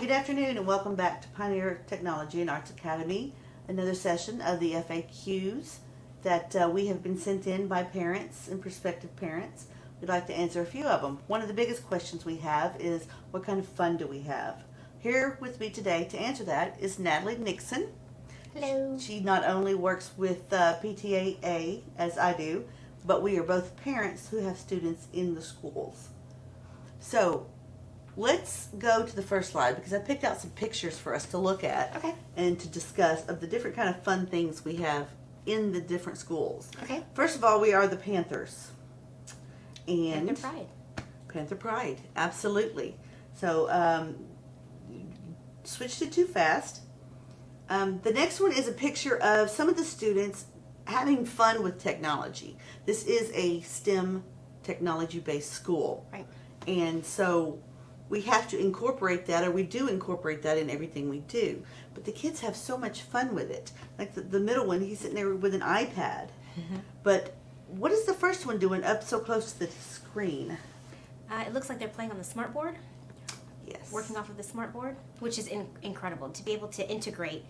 good afternoon, and welcome back to Pioneer Technology and Arts Academy. Another session of the FAQs that we have been sent in by parents and prospective parents. We'd like to answer a few of them. One of the biggest questions we have is, what kind of fun do we have? Here with me today to answer that is Natalie Nixon. Hello. She not only works with PTAA, as I do, but we are both parents who have students in the schools. So let's go to the first slide, because I picked out some pictures for us to look at and to discuss of the different kind of fun things we have in the different schools. Okay. First of all, we are the Panthers. And Panther Pride. Panther Pride, absolutely. So switched it too fast. The next one is a picture of some of the students having fun with technology. This is a STEM technology-based school. Right. And so we have to incorporate that, or we do incorporate that in everything we do. But the kids have so much fun with it. Like the middle one, he's sitting there with an iPad. Mm-hmm. But what is the first one doing up so close to the screen? It looks like they're playing on the smart board. Yes. Working off of the smart board, which is incredible to be able to integrate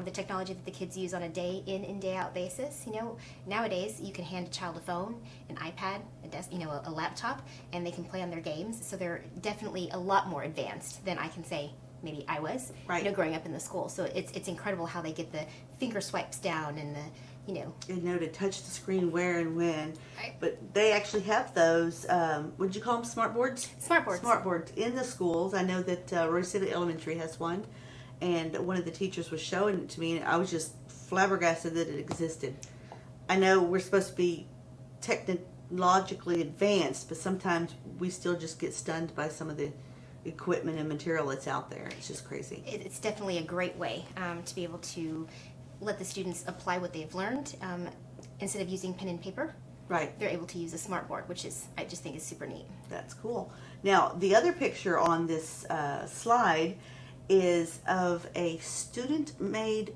the technology that the kids use on a day in and day out basis. You know, nowadays you can hand a child a phone, an iPad, a laptop, and they can play on their games. So they're definitely a lot more advanced than I can say maybe I was. Right. Growing up in the school. So it's incredible how they get the finger swipes down and the to touch the screen where and when. Right. But they actually have those, would you call them smart boards? Smart boards. Smart boards in the schools. I know that Roy City Elementary has one, and one of the teachers was showing it to me, and I was just flabbergasted that it existed. I know we're supposed to be technologically advanced, but sometimes we still just get stunned by some of the equipment and material that's out there. It's just crazy. It's definitely a great way to be able to let the students apply what they've learned instead of using pen and paper. Right. They're able to use a smart board, which I just think is super neat. That's cool. Now, the other picture on this slide is of a student-made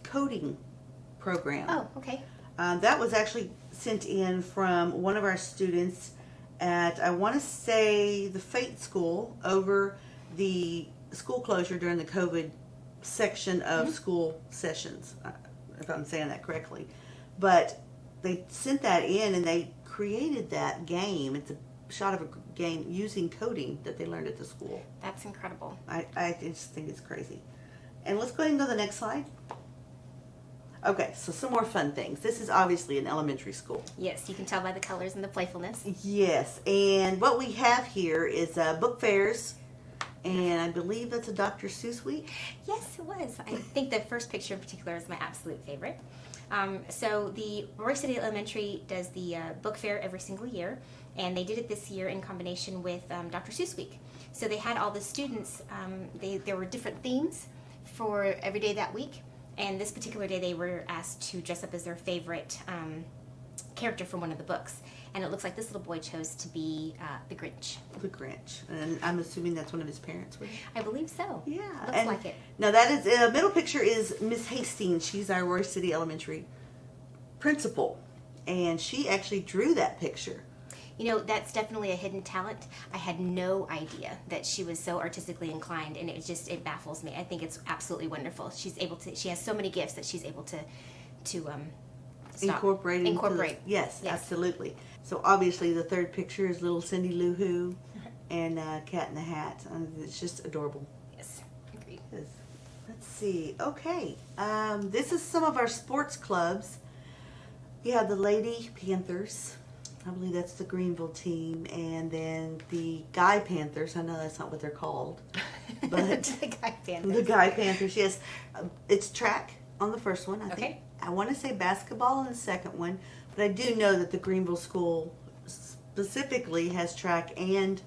coding program. Oh, okay. That was actually sent in from one of our students at, I want to say, the Fate School over the school closure during the COVID section of school sessions, if I'm saying that correctly. But they sent that in, and they created that game. It's a shot of a game using coding that they learned at the school. That's incredible. I just think it's crazy. And let's go ahead and go to the next slide. Okay, so some more fun things. This is obviously an elementary school. Yes, you can tell by the colors and the playfulness. Yes, and what we have here is book fairs. And I believe that's a Dr. Seuss week? Yes, it was. I think the first picture in particular is my absolute favorite. So the Roy City Elementary does the book fair every single year, and they did it this year in combination with Dr. Seuss week. So they had all the students, there were different themes for every day that week, and this particular day they were asked to dress up as their favorite character from one of the books. And it looks like this little boy chose to be the Grinch. The Grinch. And I'm assuming that's one of his parents, would I believe so. Yeah. Looks like it. Now that is, middle picture is Miss Hastings. She's our Roy City Elementary principal. And she actually drew that picture. You know, that's definitely a hidden talent. I had no idea that she was so artistically inclined, and it baffles me. I think it's absolutely wonderful. She has so many gifts that she's able to incorporate. Yes, absolutely. So obviously the third picture is little Cindy Lou Who and Cat in the Hat. It's just adorable. Yes, agreed. Let's see. Okay, this is some of our sports clubs. You have the Lady Panthers. I believe that's the Greenville team, and then the Guy Panthers. I know that's not what they're called, but the Guy Panthers. The Guy Panthers. Yes, it's track on the first one. I think. I want to say basketball on the second one, but I do know that the Greenville school specifically has track and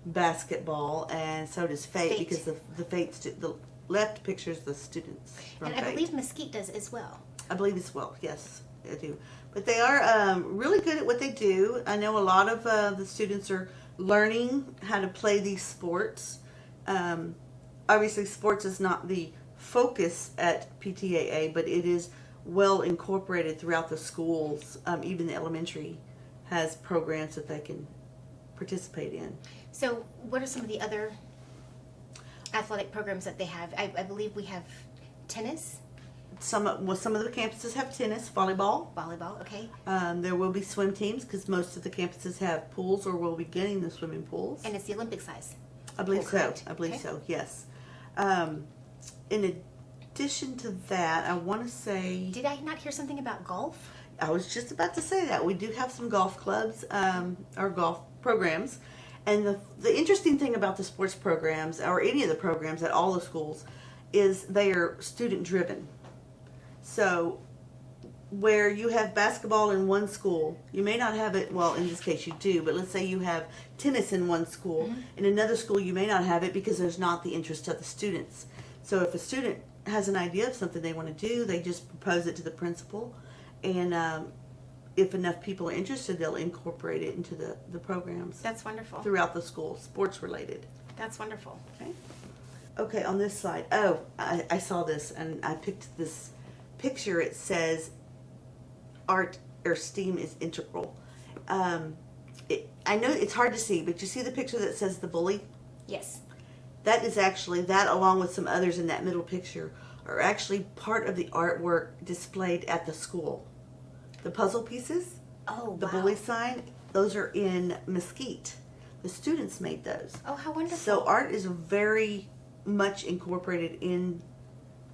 basketball, and so does Fate. Because the left picture is the students from And I believe Mesquite does as well. I believe as well. Yes, I do. But they are really good at what they do. I know a lot of the students are learning how to play these sports. Obviously, sports is not the focus at PTAA, but it is well incorporated throughout the schools. Even the elementary has programs that they can participate in. So what are some of the other athletic programs that they have. I believe we have tennis, Some of the campuses have tennis, volleyball. volleyball. Okay, There will be swim teams because most of the campuses have pools or will be getting the swimming pools. and it's the Olympic size. I believe pool, so. correct? I believe Okay. so. Yes. In addition to that, I want to say Did I not hear something about golf? I was just about to say that we do have some golf clubs or golf programs, and the interesting thing about the sports programs or any of the programs at all the schools is they are student driven. So where you have basketball in one school, you may not have it, well, in this case you do, but let's say you have tennis in one school. In another school you may not have it because there's not the interest of the students. So if a student has an idea of something they want to do, they just propose it to the principal, and if enough people are interested, they'll incorporate it into the programs That's wonderful. throughout the school, sports related. That's wonderful. Okay, on this slide, I saw this and I picked this picture. It says art or STEAM is integral. I know it's hard to see, but you see the picture that says the bully? Yes. That is actually, that along with some others in that middle picture, are actually part of the artwork displayed at the school. The puzzle pieces, Oh, the wow. bully sign, those are in Mesquite. The students made those. Oh, how wonderful. So art is very much incorporated in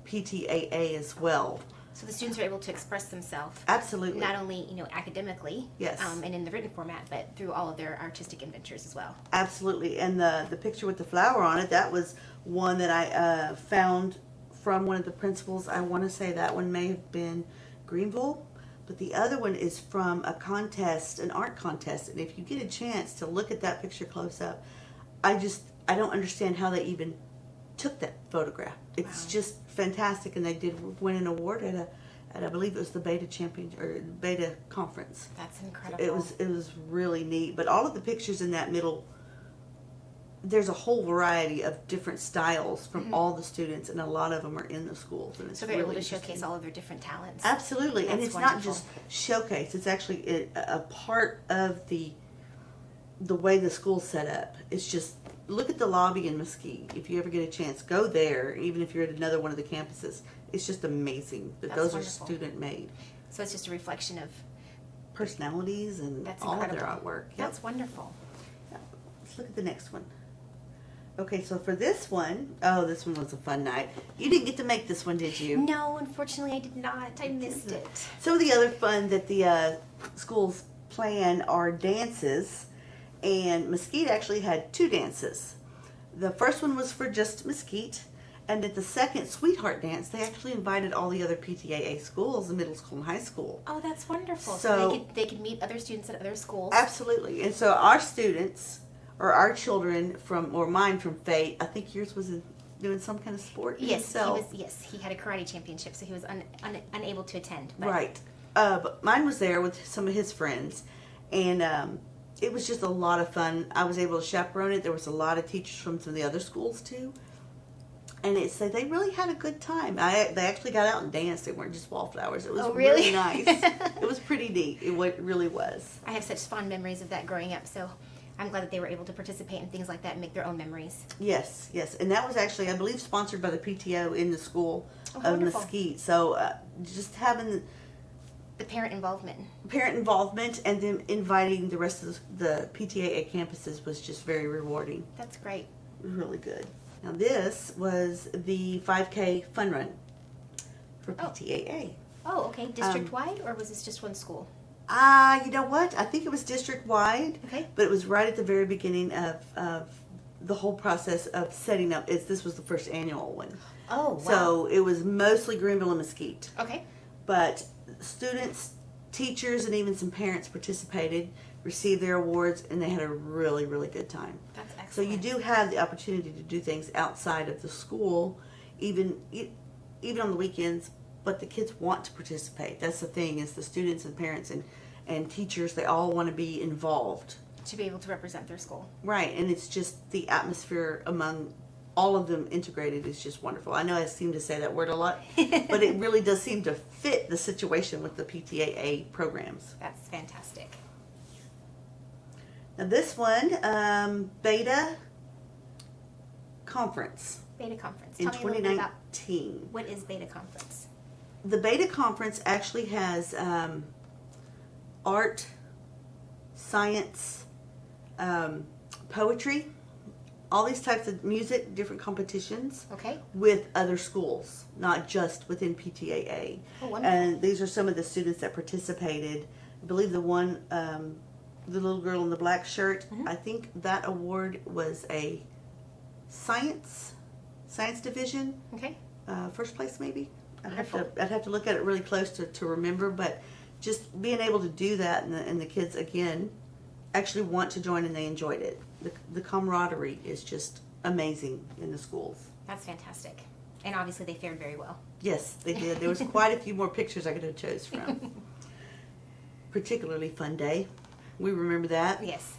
PTAA as well. So the students are able to express themselves Absolutely. not only academically, Yes. and in the written format, but through all of their artistic adventures as well. Absolutely. And the picture with the flower on it, that was one that I found from one of the principals. I want to say that one may have been Greenville, but the other one is from a contest, an art contest. And if you get a chance to look at that picture close up, I don't understand how they even took that photograph. It's Wow. just fantastic, and they did win an award at I believe it was the Beta Champion or Beta Conference. That's incredible. It was really neat. But all of the pictures in that middle, there's a whole variety of different styles from all the students, and a lot of them are in the schools, and it's So they're really able to interesting. showcase all of their different talents. Absolutely, and That's it's not wonderful. just showcase. It's actually a part of the way the school's set up. It's just look at the lobby in Mesquite. If you ever get a chance, go there. Even if you're at another one of the campuses, it's just amazing that That's those wonderful. are student made So it's just a reflection of personalities and that's all incredible. of their artwork. Yep. That's wonderful. Let's look at the next one. Okay, so for this one, oh, this one was a fun night. You didn't get to make this one, did you? No, unfortunately, I did not. I missed it. Some of the other fun that the schools plan are dances, and Mesquite actually had 2 dances. The first one was for just Mesquite, and at the second Sweetheart Dance, they actually invited all the other PTAA schools, the middle school and high school. Oh, that's wonderful. So- they could meet other students at other schools. Absolutely. And so our students, or our children or mine from Fate, I think yours was doing some kind of sport Yes, himself. he had a karate championship, so he was unable to attend. But Right. But mine was there with some of his friends, and it was just a lot of fun. I was able to chaperone it. There was a lot of teachers from some of the other schools too, and they really had a good time. They actually got out and danced. They weren't just wallflowers. It was Oh, really? really nice. It was pretty neat. It really was. I have such fond memories of that growing up, so I'm glad that they were able to participate in things like that and make their own memories. Yes, yes, and that was actually, I believe, sponsored by the PTO in the school Oh, of wonderful. Mesquite. So just having The parent involvement. parent involvement and then inviting the rest of the PTAA campuses was just very rewarding. That's great. It was really good. Now this was the 5K fun run for Oh. PTAA. Oh, okay. District-wide, or was this just one school? You know what? I think it was district wide. Okay. But it was right at the very beginning of the whole process of setting up. This was the first annual one. Oh, wow. So it was mostly Greenville and Mesquite. Okay. But students, teachers, and even some parents participated, received their awards, and they had a really, really good time. That's excellent. So you do have the opportunity to do things outside of the school, even on the weekends, but the kids want to participate. That's the thing, is the students and parents and teachers, they all want to be involved. To be able to represent their school. Right, and it's just the atmosphere among all of them integrated is just wonderful. I know I seem to say that word a lot, but it really does seem to fit the situation with the PTAA programs. That's fantastic. Now this one, Beta Conference. Beta Conference. in Tell me a little bit about 2019. what is Beta Conference. The Beta Conference actually has art, science, poetry, all these types of music, different competitions. Okay. With other schools, not just within PTAA. Oh, wonderful. And these are some of the students that participated. I believe the one, the little girl in the black shirt, I think that award was a science division. Okay. First place maybe. Wonderful. I'd have to look at it really close to remember, but just being able to do that, and the kids again actually want to join, and they enjoyed it. The camaraderie is just amazing in the schools. That's fantastic. And obviously they fared very well. Yes, they did. There was quite a few more pictures I could have chose from. Particularly fun day. We remember that. Yes.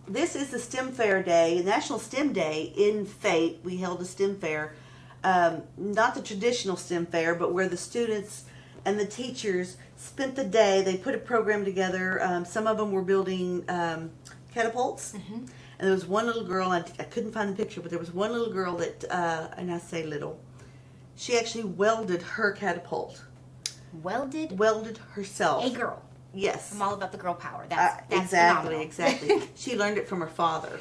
This is the STEM Fair Day, National STEM Day in Fate. We held a STEM fair. Not the traditional STEM fair, but where the students and the teachers spent the day. They put a program together. Some of them were building catapults. And there was one little girl, I couldn't find the picture, but there was one little girl that, and I say little, she actually welded her catapult. Welded herself. a girl. Yes. I'm all about the girl power. That's exactly, phenomenal. exactly. She learned it from her father.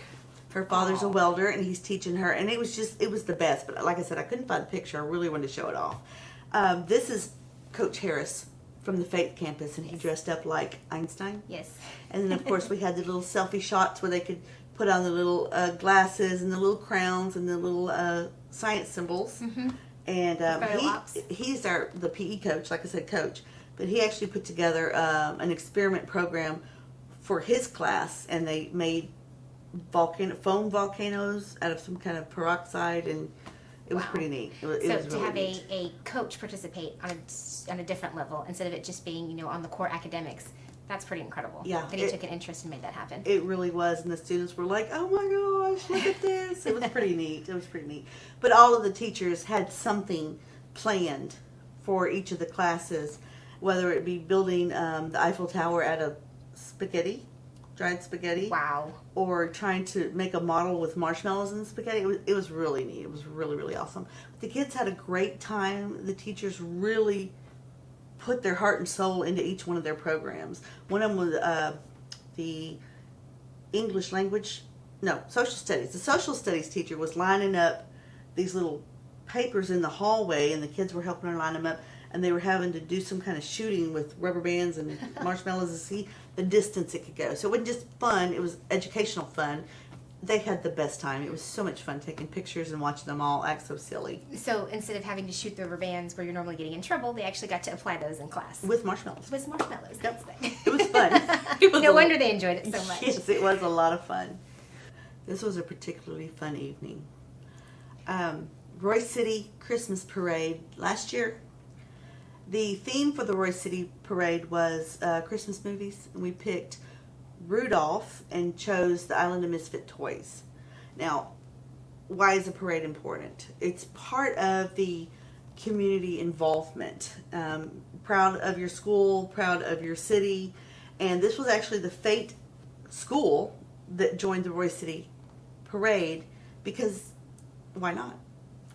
Her father's a welder, and he's teaching her, and it was the best. But like I said, I couldn't find the picture. I really wanted to show it off. This is Coach Harris from the Faith campus, and he dressed up like Einstein. Yes. And then, of course, we had the little selfie shots where they could put on the little glasses and the little crowns and the little science symbols. And he's the PE coach, like I said, coach. But he actually put together an experiment program for his class, and they made foam volcanoes out of some kind of peroxide, and it was pretty neat. It was to really have neat. a coach participate on a different level instead of it just being on the core academics, that's pretty incredible. Yeah, that he took an interest and made that happen. It really was, and the students were like, "Oh my gosh, look at this!" It was pretty neat. It was pretty neat. But all of the teachers had something planned for each of the classes, whether it be building the Eiffel Tower out of dried spaghetti. Wow. Or trying to make a model with marshmallows and spaghetti. It was really neat. It was really, really awesome. The kids had a great time. The teachers really put their heart and soul into each one of their programs. One of them was the social studies. The social studies teacher was lining up these little papers in the hallway, and the kids were helping her line them up, and they were having to do some kind of shooting with rubber bands and marshmallows to see the distance it could go. So it wasn't just fun, it was educational fun. They had the best time. It was so much fun taking pictures and watching them all act so silly. So instead of having to shoot the rubber bands where you're normally getting in trouble, they actually got to apply those in class. With marshmallows. With marshmallows. Yep. It was fun. No wonder they enjoyed it so much. Yes, it was a lot of fun. This was a particularly fun evening. Royce City Christmas Parade last year. The theme for the Royce City Parade was Christmas movies, and we picked Rudolph and chose the Island of Misfit Toys. Now, why is a parade important? It's part of the community involvement. Proud of your school, proud of your city, and this was actually the Fate school that joined the Royce City Parade because why not?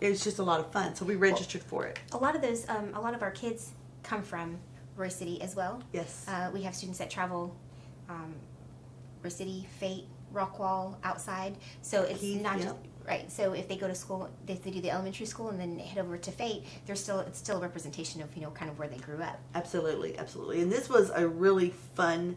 It was just a lot of fun, so we registered for it. A lot of our kids come from Royce City as well. Yes. We have students that travel Royce City, Fate, Rockwall, outside. So it's not just right. So if they go to school, if they do the elementary school and then head over to Fate, it's still a representation of kind of where they grew up. Absolutely, absolutely. And this was a really fun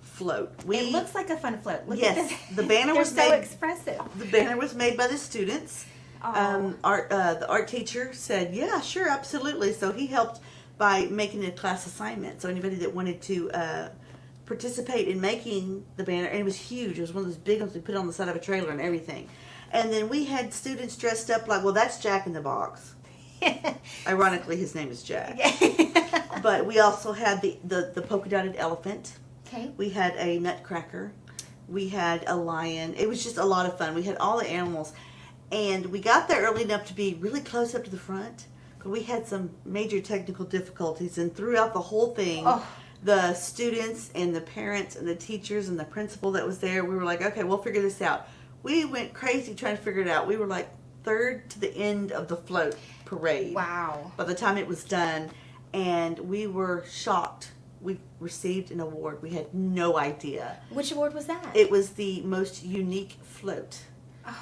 float. It looks like a fun float. Look yes, at the banner was so made. Expressive. The banner was made by the students. The art teacher said, "Yeah, sure, absolutely." So he helped by making a class assignment. So anybody that wanted to participate in making the banner, and it was huge. It was one of those big ones we put on the side of a trailer and everything. And then we had students dressed up like, well, that's Jack in the Box. Ironically, his name is Jack. But we also had the polka dotted elephant. Okay. We had a nutcracker. We had a lion. It was just a lot of fun. We had all the animals. And we got there early enough to be really close up to the front, but we had some major technical difficulties. And throughout the whole thing, the students and the parents and the teachers and the principal that was there, we were like, okay, we'll figure this out. We went crazy trying to figure it out. We were like third to the end of the float parade. Wow. By the time it was done, and we were shocked. We received an award. We had no idea. Which award was that? It was the most unique float,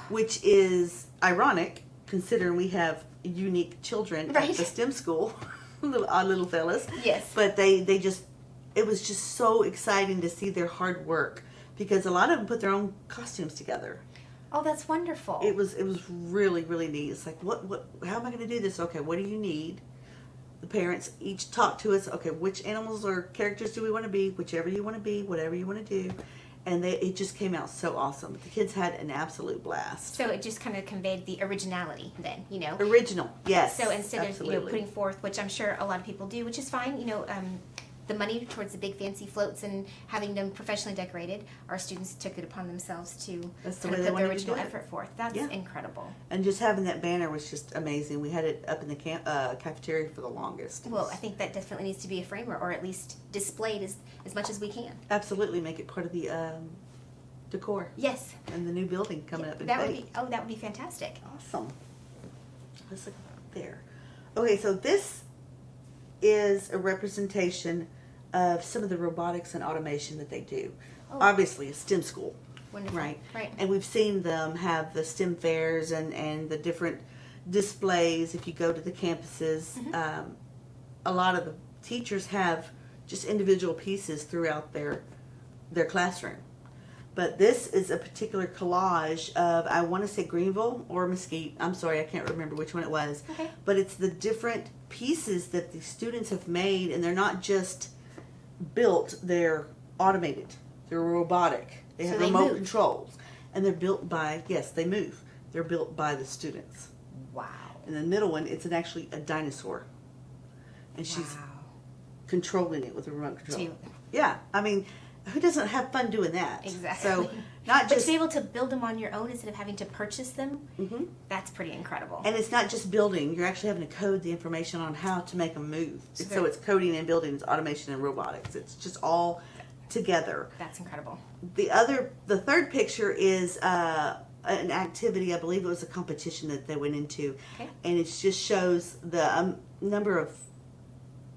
which is ironic considering we have unique children Right. at the STEM school, our little fellas. Yes. But they just, it was just so exciting to see their hard work because a lot of them put their own costumes together. Oh, that's wonderful. It was really, really neat. It's like, how am I going to do this? Okay, what do you need? The parents each talk to us. Okay, which animals or characters do we want to be? Whichever you want to be, whatever you want to do. And it just came out so awesome. The kids had an absolute blast. So it just kind of conveyed the originality then, Original, yes. So instead absolutely. of putting forth, which I'm sure a lot of people do, which is fine, the money towards the big fancy floats and having them professionally decorated, our students took it upon themselves to That's the kind way of they put wanted their to original do it. effort forth. That's Yeah. incredible. And just having that banner was just amazing. We had it up in the cafeteria for the longest. Well, I think that definitely needs to be a framer, or at least displayed as much as we can. Absolutely, make it part of the decor Yes. and the new building coming up in That would Fate. be. Oh, that would be fantastic. Awesome. Let's look there. Okay, so this is a representation of some of the robotics and automation that they do. Oh. Obviously, a STEM school, Wonderful. right? Right. And we've seen them have the STEM fairs and the different displays. If you go to the campuses, a lot of the teachers have just individual pieces throughout their classroom. But this is a particular collage of, I want to say Greenville or Mesquite. I'm sorry, I can't remember which one it was. Okay. But it's the different pieces that the students have made, and they're not just built, they're automated. They're robotic. They have So they remote move. controls. And they're built by, yes, they move. They're built by the students. Wow. And the middle one, it's actually a dinosaur. And she's Wow. controlling it with a remote control. To- Yeah, I mean, who doesn't have fun doing that? Exactly. So, not But just to be able to build them on your own instead of having to purchase them, Mhm. that's pretty incredible. And it's not just building. You're actually having to code the information on how to make them move. So So they're- it's coding and building, it's automation and robotics. It's just all together. That's incredible. The third picture is an activity. I believe it was a competition that they went into, Okay. and it just shows the number of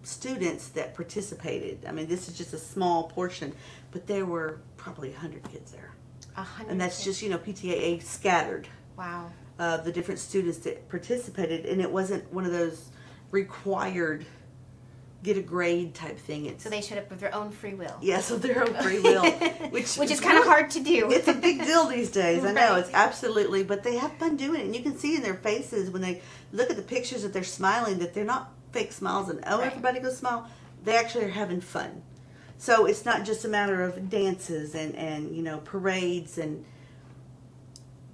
students that participated. I mean, this is just a small portion, but there were probably 100 kids there, 100. and that's just PTAA scattered. Wow. The different students that participated, and it wasn't one of those required get a grade type thing. It's So they showed up with their own free will. yes, of their own free will, which is kind of hard to do. It's a big deal these days. I know Right. it's absolutely, but they have fun doing it, and you can see in their faces when they look at the pictures that they're smiling that they're not fake smiles and Right. everybody go smile. They actually are having fun. So it's not just a matter of dances and parades and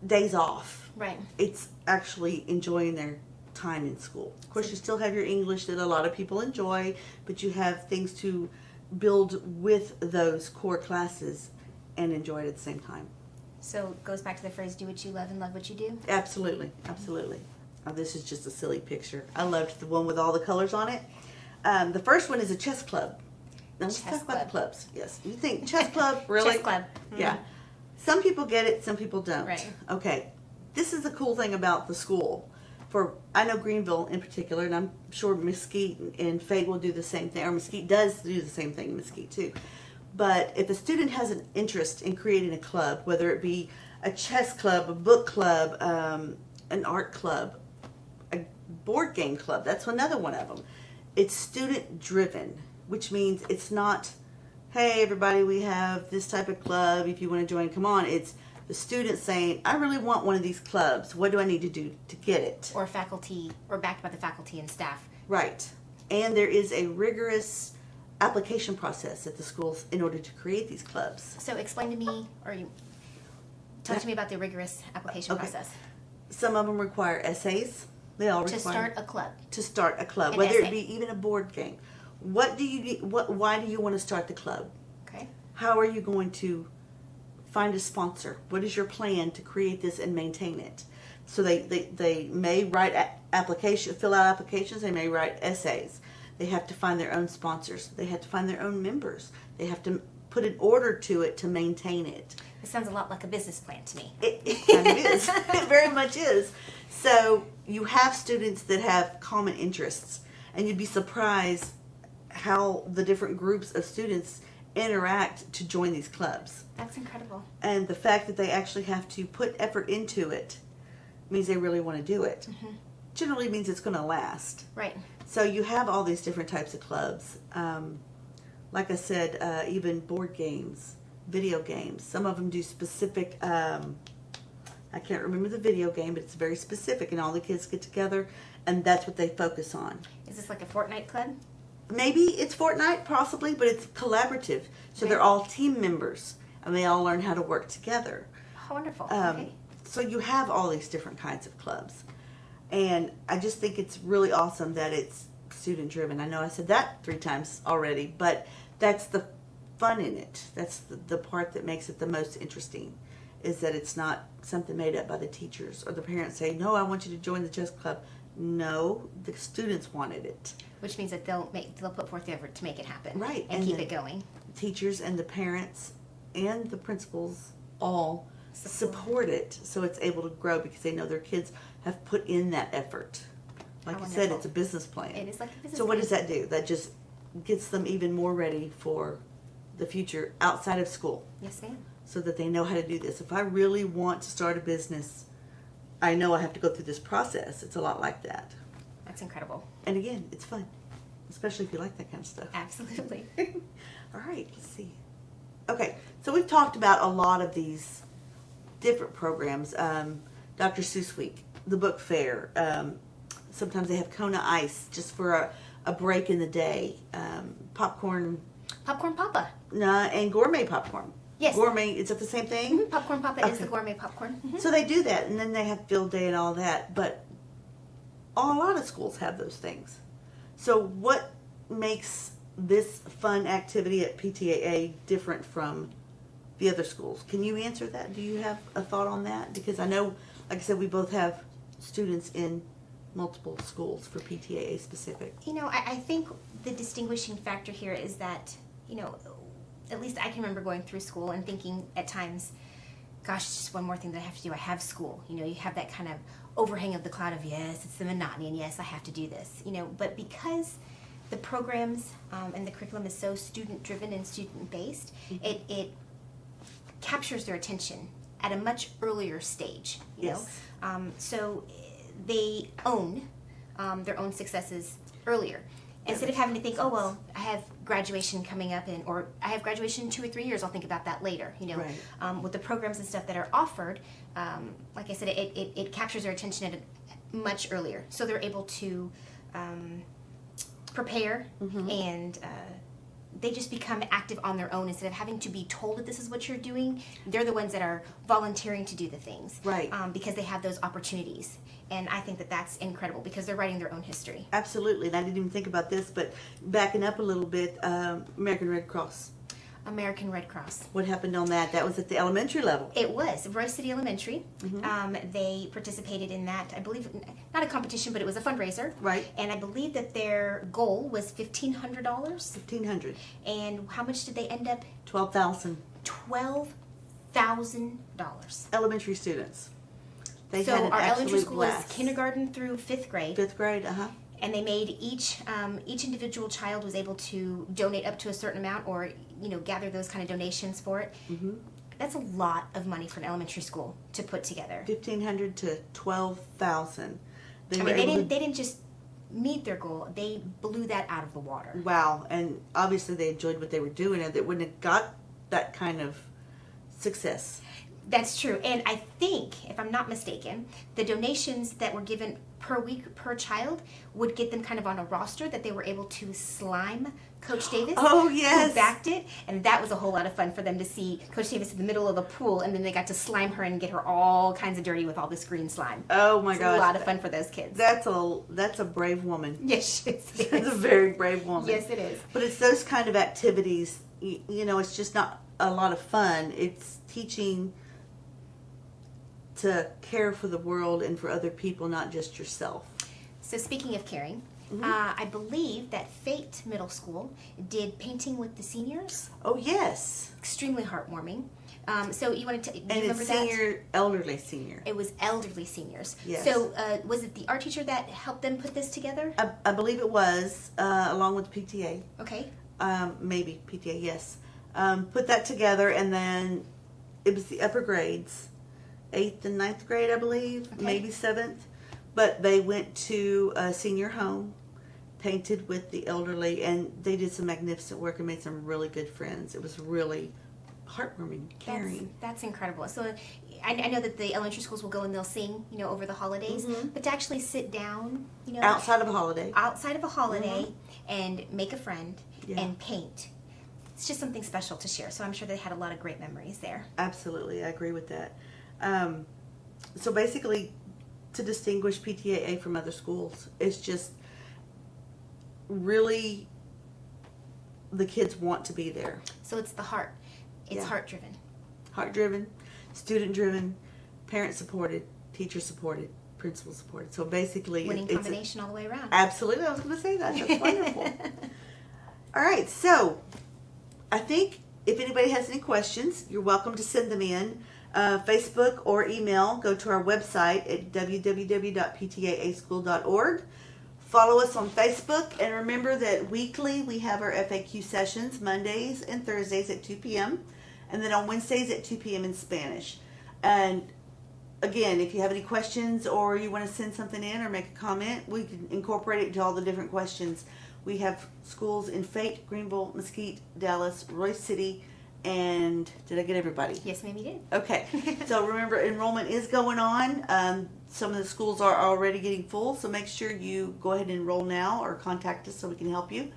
days off. Right. It's actually enjoying their time in school. Of course, you still have your English that a lot of people enjoy, but you have things to build with those core classes and enjoy it at the same time. So it goes back to the phrase, do what you love and love what you do. Absolutely, absolutely. Oh, this is just a silly picture. I loved the one with all the colors on it. The first one is a chess club. Now let's Chess talk about club. the clubs. Yes, you think chess club, really? Chess club. Yeah. Some people get it, some people don't. Right. Okay. This is the cool thing about the school. I know Greenville in particular, and I'm sure Mesquite and Fate will do the same thing, or Mesquite does do the same thing in Mesquite too. But if a student has an interest in creating a club, whether it be a chess club, a book club, an art club, a board game club, that's another one of them. It's student driven, which means it's not, hey everybody, we have this type of club, if you want to join, come on. It's the student saying, I really want one of these clubs. What do I need to do to get it? Or faculty, or backed by the faculty and staff. Right. And there is a rigorous application process at the schools in order to create these clubs. So explain to me, talk to me about the rigorous application Okay. process. Some of them require essays. They all require To start a club. to start a club, An whether essay. it be even a board game. What do you need? Why do you want to start the club? Okay. How are you going to find a sponsor? What is your plan to create this and maintain it? So they may write fill out applications. They may write essays. They have to find their own sponsors. They have to find their own members. They have to put an order to it to maintain it. It sounds a lot like a business plan to me. It kind of is. It very much is. So you have students that have common interests, and you'd be surprised how the different groups of students interact to join these clubs. That's incredible. And the fact that they actually have to put effort into it means they really want to do it. Mm-hmm. Generally means it's going to last. Right. So you have all these different types of clubs. Like I said, even board games, video games. Some of them do specific, I can't remember the video game, but it's very specific, and all the kids get together, and that's what they focus on. Is this like a Fortnite club? Maybe it's Fortnite, possibly, but it's collaborative. So they're all team members, and they all learn how to work together. Oh, wonderful. Okay. So you have all these different kinds of clubs. And I just think it's really awesome that it's student driven. I know I said that 3 times already, but that's the fun in it. That's the part that makes it the most interesting, is that it's not something made up by the teachers or the parents saying, no, I want you to join the chess club. No, the students wanted it. Which means that they'll put forth the effort to make it happen. Right. And keep it going. Teachers and the parents and the principals all support it, so it's able to grow because they know their kids have put in that effort. Like you said, it's a business plan. It is like a business So what plan. does that do? That just gets them even more ready for the future outside of school, Yes, ma'am. so that they know how to do this. If I really want to start a business, I know I have to go through this process. It's a lot like that. That's incredible. And again, it's fun, especially if you like that kind of stuff. Absolutely. All right, let's see. Okay, so we've talked about a lot of these different programs. Dr. Seuss Week, the book fair. Sometimes they have Kona Ice just for a break in the day. Popcorn. Popcorn Papa. And gourmet popcorn. Yes. Gourmet, is it the same thing? Mm-hmm. Popcorn Papa is Okay. the gourmet popcorn. Mm-hmm. So they do that, and then they have field day and all that. But a lot of schools have those things. So what makes this fun activity at PTAA different from the other schools? Can you answer that? Do you have a thought on that? Because I know, like I said, we both have students in multiple schools for PTAA specific. You know, I think the distinguishing factor here is that, you know, at least I can remember going through school and thinking at times, gosh, it's just one more thing that I have to do. I have school. You know, you have that kind of overhang of the cloud of, yes, it's the monotony, and yes, I have to do this. You know, but because the programs and the curriculum is so student-driven and student-based, it captures their attention at a much earlier stage. You know? So they own their own successes earlier. Instead of having to think, oh, well, I have graduation coming up, or I have graduation in 2 or 3 years, I'll think about that later. You know, Right. With the programs and stuff that are offered, like I said, it captures their attention at a much earlier. So they're able to prepare and they just become active on their own instead of having to be told that this is what you're doing. They're the ones that are volunteering to do the things, Right. Because they have those opportunities, and I think that that's incredible because they're writing their own history. Absolutely, and I didn't even think about this, but backing up a little bit, American Red Cross. American Red Cross. What happened on that? That was at the elementary level. It was Roy City Elementary. They participated in that. I believe not a competition, but it was a fundraiser. Right. And I believe that their goal was $1,500. $1,500. And how much did they end up? $12,000. $12,000. Elementary students. They So had an our elementary absolute school blast. is kindergarten through 5th grade. 5th grade, And they made each individual child was able to donate up to a certain amount, or gather those kind of donations for it. That's a lot of money for an elementary school to put together. $1,500 to $12,000. They didn't just meet their goal; they blew that out of the water. Wow, and obviously they enjoyed what they were doing, and they wouldn't have got that kind of success. That's true, and I think, if I'm not mistaken, the donations that were given per week per child would get them kind of on a roster that they were able to slime Coach Davis. Oh, yes. Who backed it, and that was a whole lot of fun for them to see Coach Davis in the middle of a pool, and then they got to slime her and get her all kinds of dirty with all this green slime. Oh my gosh, a lot of fun for those kids. That's a brave woman. Yes, she is. That's a very brave woman. Yes, it is. But it's those kind of activities. It's just not a lot of fun. It's teaching to care for the world and for other people, not just yourself. So speaking of caring, I believe that Fate Middle School did painting with the seniors. Oh, yes. Extremely heartwarming. So you wanted to do you And remember it's that? senior, elderly senior. It was elderly seniors. Yes. So was it the art teacher that helped them put this together? I believe it was, along with PTA. Okay. Maybe PTA, yes. Put that together, and then it was the upper grades, 8th and 9th grade, I believe, Okay. maybe 7th. But they went to a senior home, painted with the elderly, and they did some magnificent work and made some really good friends. It was really heartwarming, caring. That's incredible. So I know that the elementary schools will go and they'll sing, over the holidays, but to actually sit down, Outside of a holiday. outside of a holiday and make a friend Yeah. and paint. It's just something special to share. So I'm sure they had a lot of great memories there. Absolutely, I agree with that. So basically, to distinguish PTAA from other schools, it's just really the kids want to be there. So it's the heart. It's Yeah. heart driven. Heart driven, student driven, parent supported, teacher supported, principal supported. So basically, Winning it's combination all the way around. absolutely. I was going to say that. That's wonderful. All right, so I think if anybody has any questions, you're welcome to send them in. Facebook or email. Go to our website at www.ptaaschool.org. Follow us on Facebook, and remember that weekly we have our FAQ sessions, Mondays and Thursdays at 2 p.m., and then on Wednesdays at 2 p.m. in Spanish. And again, if you have any questions or you want to send something in or make a comment, we can incorporate it into all the different questions. We have schools in Fate, Greenville, Mesquite, Dallas, Royce City, and did I get everybody? Yes, ma'am, you did. Okay. So remember, enrollment is going on. Some of the schools are already getting full, so make sure you go ahead and enroll now or contact us so we can help you.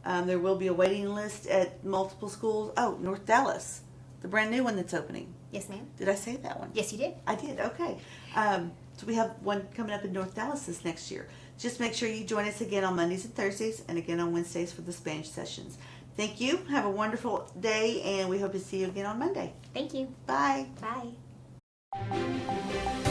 There will be a waiting list at multiple schools. Oh, North Dallas, the brand new one that's opening. Yes, ma'am. Did I say that one? Yes, you did. I did, okay. So we have one coming up in North Dallas this next year. Just make sure you join us again on Mondays and Thursdays and again on Wednesdays for the Spanish sessions. Thank you. Have a wonderful day, and we hope to see you again on Monday. Thank you. Bye. Bye.